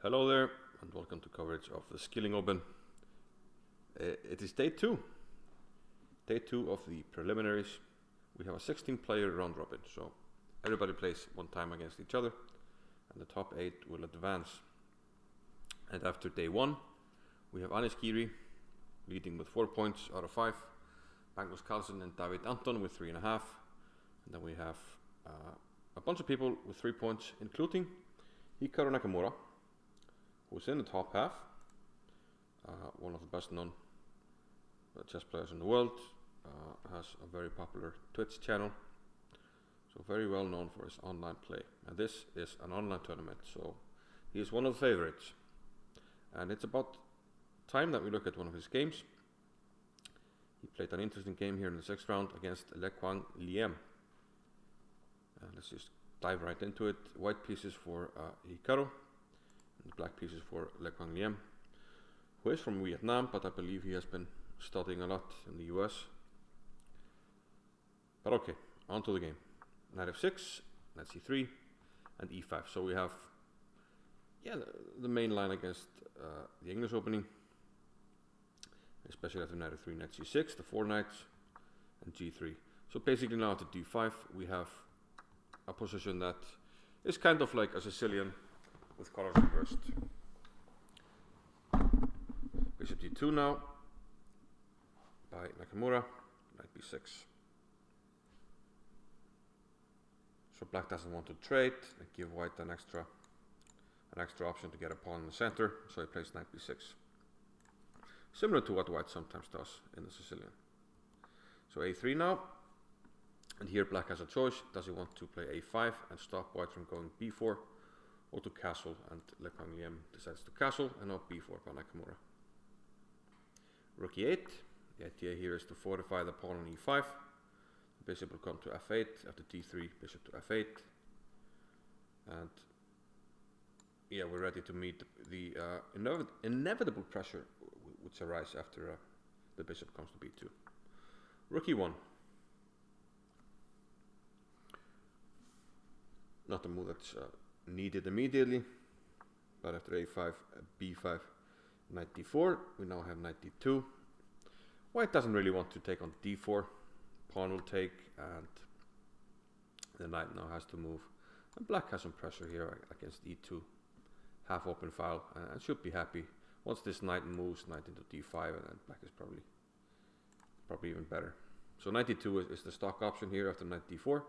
Hello there, and welcome to coverage of the Skilling Open. It is day two of the preliminaries. We have a 16-player round robin, so everybody plays one time against each other, and the top 8 will advance. And after day 1, we have Anish Giri leading with 4 points out of 5, Magnus Carlsen and Antón with 3.5, and then we have a bunch of people with 3 points, including Hikaru Nakamura, who's in the top half, one of the best known chess players in the world, has a very popular Twitch channel, so very well known for his online play. And this is an online tournament, so he is one of the favorites. And it's about time that we look at one of his games. He played an interesting game here in the 6th round against Quang Liem. Let's just dive right into it. White pieces for Hikaru, and black pieces for Quang Liem, who is from Vietnam, but I believe he has been studying a lot in the US. But okay, on to the game. Knight f6, knight c3, and e5. So we have the main line against the English opening, especially after knight f3, knight c6, the 4 knights, and g3. So basically now at d5 we have a position that is kind of like a Sicilian with colors reversed. Bishop d2 now by Nakamura, knight b6. So black doesn't want to trade and give white an extra option to get a pawn in the center, so he plays knight b6. Similar to what white sometimes does in the Sicilian. So a3 now, and here black has a choice. Does he want to play a5 and stop white from going b4, or to castle, and Quang Liem decides to castle, and now b4 by Nakamura. Rook e8, the idea here is to fortify the pawn on e5. The bishop will come to f8, after d3, bishop to f8. And yeah, we're ready to meet the inevitable pressure which arises after the bishop comes to b2. Rook e1. Not a move that's needed immediately, but after a5, b5, knight d4, we now have knight d2. White doesn't really want to take on d4. Pawn will take, and the knight now has to move. And black has some pressure here against e2, half open file, and should be happy. Once this knight moves, knight into d5, and then black is probably even better. So knight d2 is the stock option here after knight d4,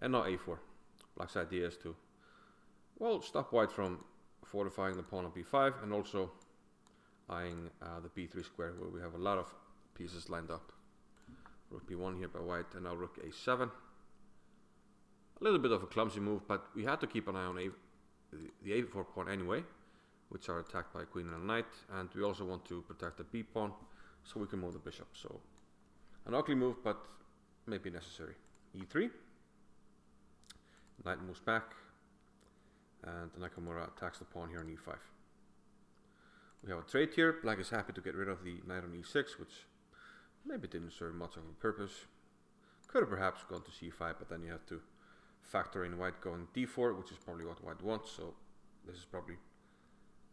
and now a4. Black's idea is to, well, stop white from fortifying the pawn on b5, and also eyeing the b3 square, where we have a lot of pieces lined up. Rook b1 here by white, and now rook a7. A little bit of a clumsy move, but we had to keep an eye on the a4 pawn anyway, which are attacked by queen and knight, and we also want to protect the b pawn, so we can move the bishop. So an ugly move, but maybe necessary. e3. Knight moves back, and Nakamura attacks the pawn here on e5. We have a trade here. Black is happy to get rid of the knight on e6, which maybe didn't serve much of a purpose. Could have perhaps gone to c5, but then you have to factor in white going d4, which is probably what white wants, so this is probably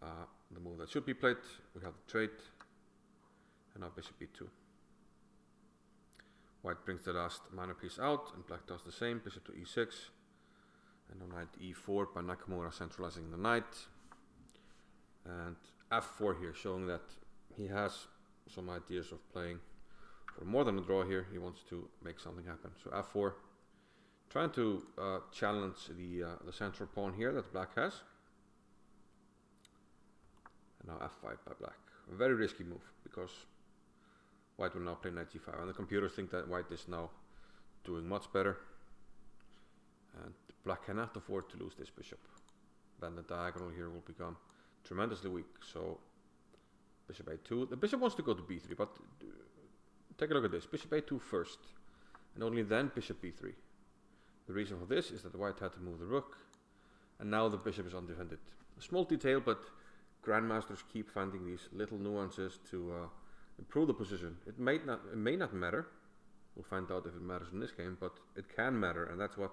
the move that should be played. We have the trade, and now bishop e2. White brings the last minor piece out, and black does the same, bishop to e6. And now knight e4 by Nakamura, centralizing the knight. And f4 here, showing that he has some ideas of playing for more than a draw here. He wants to make something happen. So f4, trying to challenge the central pawn here that black has. And now f5 by black. A very risky move, because white will now play knight g5. And the computers think that white is now doing much better. And black cannot afford to lose this bishop. Then the diagonal here will become tremendously weak. So bishop a2. The bishop wants to go to b3, but take a look at this. Bishop a2 first, and only then bishop b3. The reason for this is that white had to move the rook, and now the bishop is undefended. A small detail, but grandmasters keep finding these little nuances to improve the position. It may not matter. We'll find out if it matters in this game, but it can matter, and that's what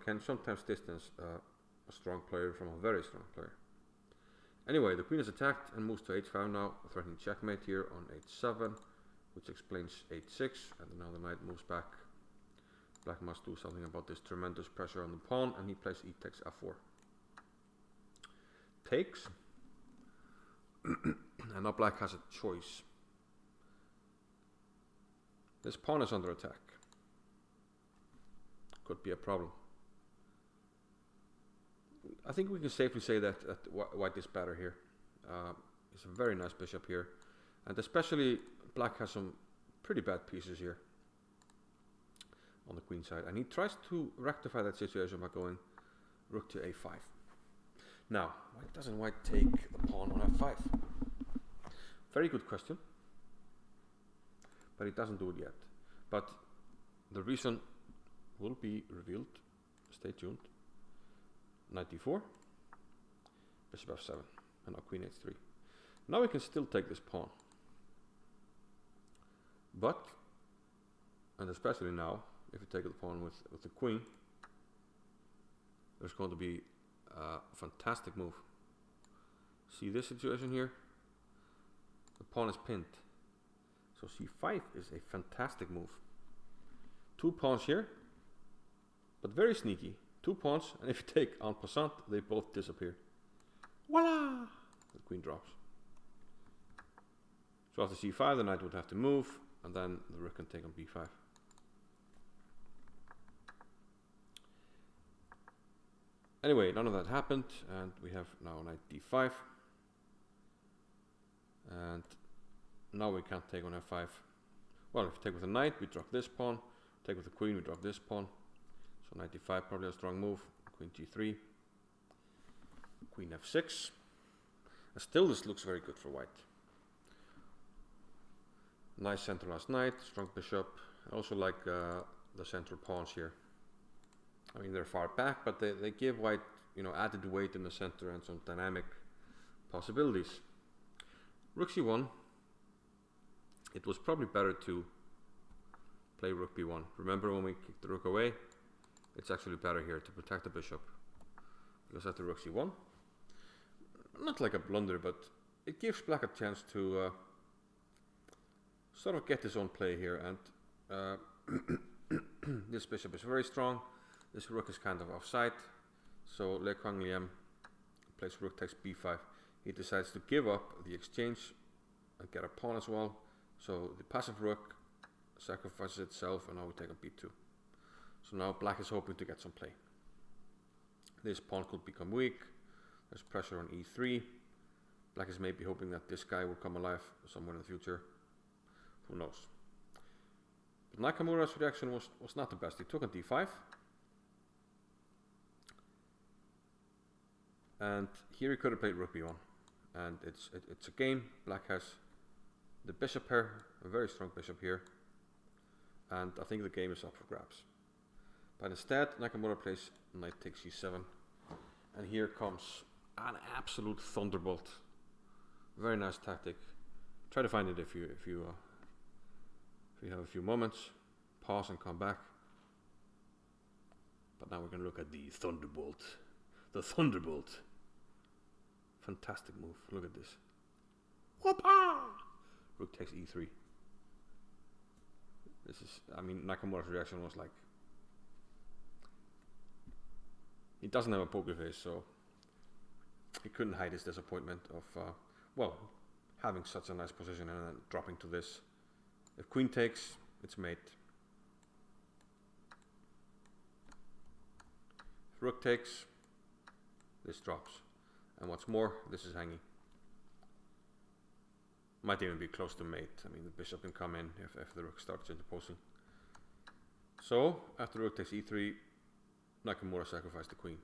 can sometimes distance a strong player from a very strong player. Anyway, the queen is attacked and moves to h5 now, threatening checkmate here on h7, which explains h6, and now the knight moves back. Black must do something about this tremendous pressure on the pawn, and he plays e takes f4. Takes, and now black has a choice. This pawn is under attack. Could be a problem. I think we can safely say that white is better here. It's a very nice bishop here, and especially black has some pretty bad pieces here on the queen side, and he tries to rectify that situation by going rook to a5. Now, why doesn't white take the pawn on f5? Very good question, but he doesn't do it yet. But the reason will be revealed. Stay tuned. Knight d4, bishop f7, and now queen h3. Now we can still take this pawn, but, and especially now, if you take the pawn with the queen, there's going to be a fantastic move. See this situation here? The pawn is pinned. So c5 is a fantastic move. Two pawns here, but very sneaky. Two pawns, and if you take en passant, they both disappear. Voila! The queen drops. So after c5, the knight would have to move, and then the rook can take on b5. Anyway, none of that happened, and we have now knight d5. And now we can't take on f5. Well, if you take with the knight, we drop this pawn. Take with the queen, we drop this pawn. So knight d5, probably a strong move. Queen g3. Queen f6. And still this looks very good for white. Nice centralized knight, strong bishop. I also like the central pawns here. I mean, they're far back, but they give white, you know, added weight in the center and some dynamic possibilities. Rook c1. It was probably better to play rook b1. Remember when we kicked the rook away? It's actually better here to protect the bishop. Because after rook c1, not like a blunder, but it gives black a chance to sort of get his own play here. And this bishop is very strong. This rook is kind of offside. So Quang Liem plays rook takes b5. He decides to give up the exchange and get a pawn as well. So the passive rook sacrifices itself, and now we take on b2. So now black is hoping to get some play. This pawn could become weak. There's pressure on e3. Black is maybe hoping that this guy will come alive somewhere in the future. Who knows? But Nakamura's reaction was not the best. He took on d5. And here he could have played rook b1. And it's a game. Black has the bishop pair, a very strong bishop here. And I think the game is up for grabs. But instead, Nakamura plays knight takes c7. And here comes an absolute thunderbolt. Very nice tactic. Try to find it if you have a few moments. Pause and come back. But now we're going to look at the thunderbolt. The thunderbolt. Fantastic move. Look at this. Whoop-ah! Rook takes e3. This is, I mean, Nakamura's reaction was like, he doesn't have a poker face, so he couldn't hide his disappointment of, well, having such a nice position and then dropping to this. If queen takes, it's mate. If rook takes, this drops. And what's more, this is hanging. Might even be close to mate. I mean, the bishop can come in if the rook starts interposing. So, after rook takes e3, Nakamura sacrificed the queen.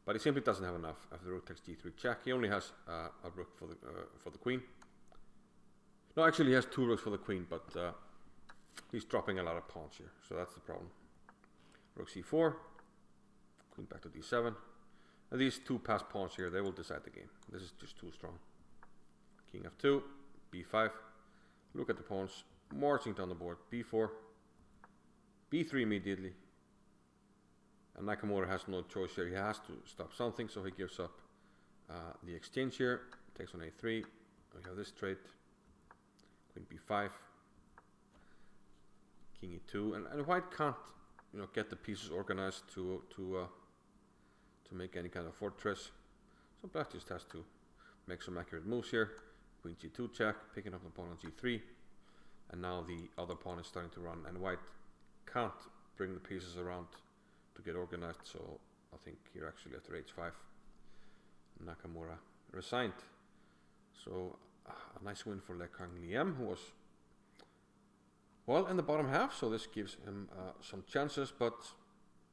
But he simply doesn't have enough. After rook takes g3 check, he only has a rook for the queen. No, actually he has two rooks for the queen, but he's dropping a lot of pawns here, so that's the problem. Rook c4, queen back to d7. And these two passed pawns here, they will decide the game. This is just too strong. King f2, b5. Look at the pawns marching down the board. b4, b3 immediately. And Nakamura has no choice here. He has to stop something, so he gives up the exchange here. Takes on a3. We have this trade. Queen b5. King e2, and white can't, get the pieces organized to make any kind of fortress. So black just has to make some accurate moves here. Queen g2 check, picking up the pawn on g3, and now the other pawn is starting to run, and white can't bring the pieces around to get organized. So I think here actually after h5, Nakamura resigned. So a nice win for Quang Liem, who was well in the bottom half, so this gives him some chances, but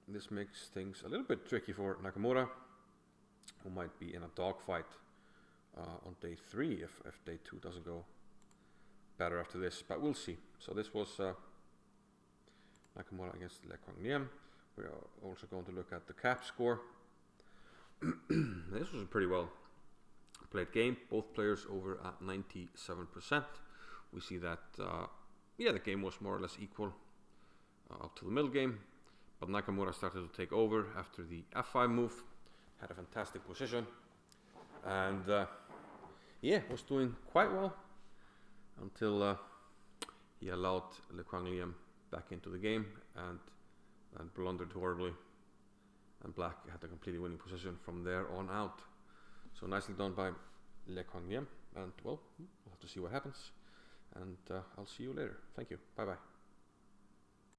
this makes things a little bit tricky for Nakamura, who might be in a dogfight on day 3 if day 2 doesn't go better after this, but we'll see. So this was Nakamura against Quang Liem. We are also going to look at the cap score. This was a pretty well played game, both players over at 97%. We see that the game was more or less equal up to the middle game, but Nakamura started to take over after the f5 move, had a fantastic position, and was doing quite well until he allowed Quang Liem back into the game and blundered horribly, and black had a completely winning position from there on out. So nicely done by Quang Liem, and well, we'll have to see what happens. And I'll see you later. Thank you. Bye bye.